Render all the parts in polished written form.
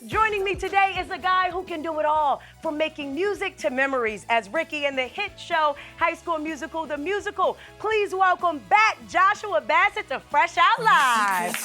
Joining me today is a guy who can do it all, from making music to memories as Ricky in the hit show High School Musical, The Musical. Please welcome back Joshua Bassett to Fresh Out Live.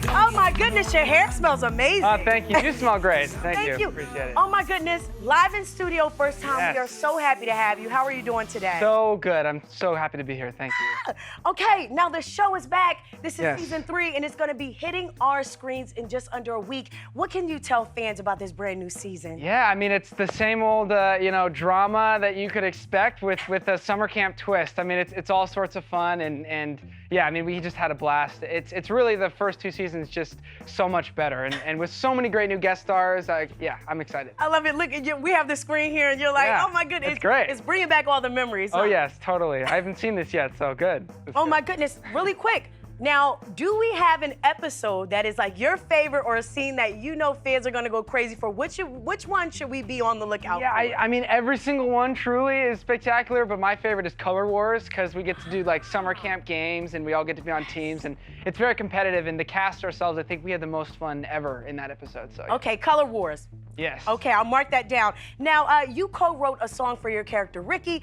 Oh my goodness, your hair smells amazing. Thank you. You smell great. Thank you. Appreciate it. Oh my goodness, live in studio, first time. Yes. We are so happy to have you. How are you doing today? So good. I'm so happy to be here. Thank you. Okay, now the show is back. This is Yes. season 3, and it's going to be hitting our screens in just under a week. What can you tell fans about this brand new season? Yeah, I mean, it's the same old, drama that you could expect with a summer camp twist. I mean, it's all sorts of fun, and yeah, I mean, we just had a blast. It's really the first 2 seasons just so much better, and with so many great new guest stars. Yeah, I'm excited. I love it. Look at you. We have the screen here, and you're like, Yeah, oh my goodness. it's great. It's bringing back all the memories. Oh huh? yes, totally. I haven't seen this yet, so good. Oh my goodness. Really quick. Now, do we have an episode that is like your favorite, or a scene that you know fans are going to go crazy for? Which one should we be on the lookout Yeah, for? I mean, every single one truly is spectacular, but my favorite is Color Wars, because we get to do like summer camp games and we all get to be on teams, and it's very competitive, and the cast ourselves, I think we had the most fun ever in that episode. So yeah. Okay, Color Wars. Yes. Okay, I'll mark that down. Now, you co-wrote a song for your character, Ricky.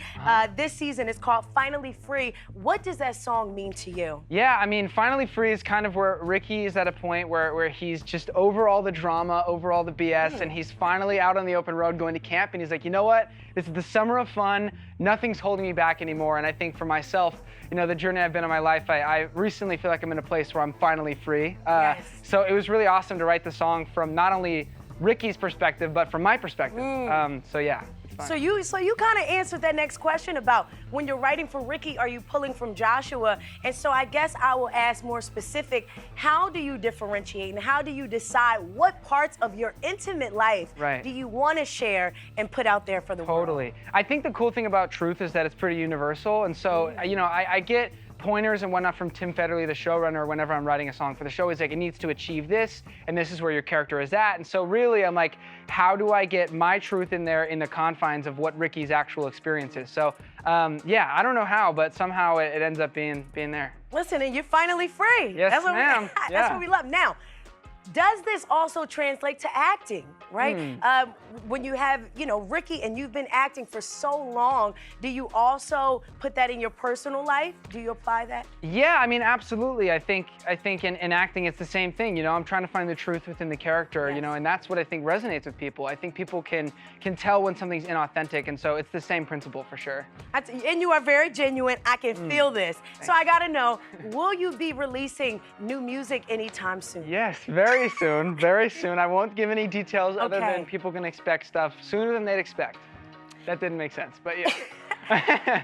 This season is called Finally Free. What does that song mean to you? Yeah, I mean, Finally Free is kind of where Ricky is at a point where he's just over all the drama, over all the BS, and he's finally out on the open road going to camp, and he's like, you know what? This is the summer of fun. Nothing's holding me back anymore. And I think for myself, the journey I've been in my life, I recently feel like I'm in a place where I'm finally free. Yes. So it was really awesome to write the song from not only Ricky's perspective, but from my perspective. So yeah, it's fun. So you kind of answered that next question about when you're writing for Ricky, are you pulling from Joshua? And so I guess I will ask more specific, how do you differentiate and how do you decide what parts of your intimate life do you want to share and put out there for the world? Totally. I think the cool thing about Truth is that it's pretty universal. And so, I get pointers and whatnot from Tim Federle, the showrunner, whenever I'm writing a song for the show. Is like, it needs to achieve this, and this is where your character is at. And so really, I'm like, how do I get my truth in there in the confines of what Ricky's actual experience is? So, yeah, I don't know how, but somehow it ends up being there. Listen, and you're finally free. Yes, that's what ma'am. That's what we love. Now, does this also translate to acting, right? When you have, Ricky, and you've been acting for so long, do you also put that in your personal life? Do you apply that? Yeah, I mean, absolutely. I think in acting, it's the same thing. I'm trying to find the truth within the character, and that's what I think resonates with people. I think people can tell when something's inauthentic, and so it's the same principle for sure. And you are very genuine. I can feel this. Thanks. So I gotta know, will you be releasing new music anytime soon? Yes, very soon, very soon. I won't give any details other than people can expect stuff sooner than they'd expect. That didn't make sense, but yeah.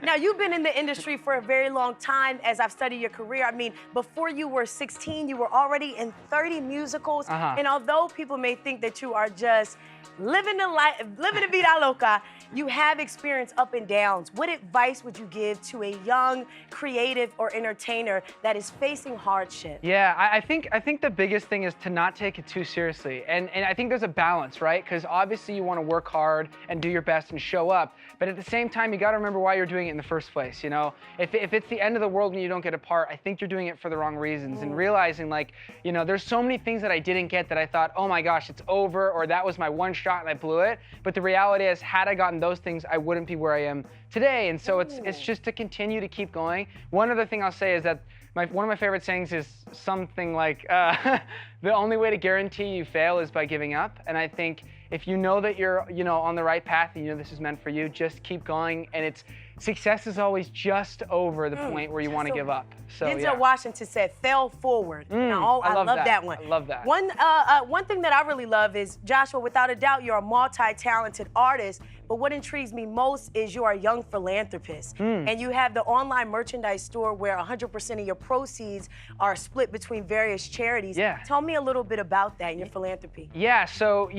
Now, you've been in the industry for a very long time. As I've studied your career, I mean, before you were 16, you were already in 30 musicals. And although people may think that you are just living the vida loca, you have experience up and downs. What advice would you give to a young creative or entertainer that is facing hardship? Yeah, I think the biggest thing is to not take it too seriously. And I think there's a balance, right? Because obviously you want to work hard and do your best and show up. But at the same time, you got to remember why you're doing it in the first place. If it's the end of the world when you don't get a part, I think you're doing it for the wrong reasons. And realizing, like, there's so many things that I didn't get that I thought, oh my gosh, it's over, or that was my one shot and I blew it. But the reality is, had I gotten those things, I wouldn't be where I am today. And so it's just to continue to keep going. One other thing I'll say is that one of my favorite sayings is something like, the only way to guarantee you fail is by giving up. And I think if you know that you're on the right path and this is meant for you, just keep going. And success is always just over the point where you want to give up. So Denzel Washington said, "Fail forward." Now, I love that one. I love that. One thing that I really love is, Joshua, without a doubt, you're a multi-talented artist. But what intrigues me most is you are a young philanthropist. And you have the online merchandise store where 100% of your proceeds are split between various charities. Yeah. Tell me a little bit about that, your philanthropy. Yeah, so,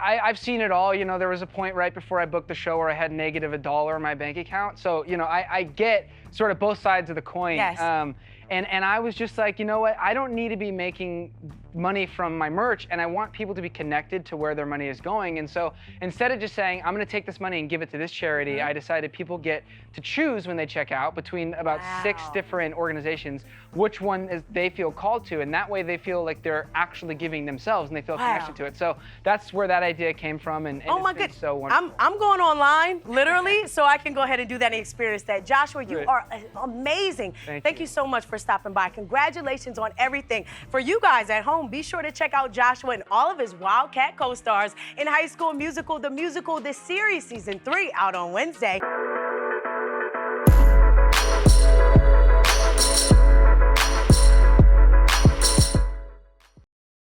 I've seen it all. There was a point right before I booked the show where I had negative $1 in my bank account. So, I get sort of both sides of the coin. Yes. And I was just like, you know what? I don't need to be making money from my merch, and I want people to be connected to where their money is going. And so instead of just saying, I'm going to take this money and give it to this charity, I decided people get to choose when they check out between about 6 different organizations which one they feel called to, and that way they feel like they're actually giving themselves and they feel connected to it. So that's where that idea came from, and oh my it's been goodness. So wonderful. I'm going online, literally, so I can go ahead and do that and experience that. Joshua, you are amazing. Thank you so much for stopping by. Congratulations on everything. For you guys at home, be sure to check out Joshua and all of his Wildcat co-stars in High School Musical, the series season 3 out on Wednesday.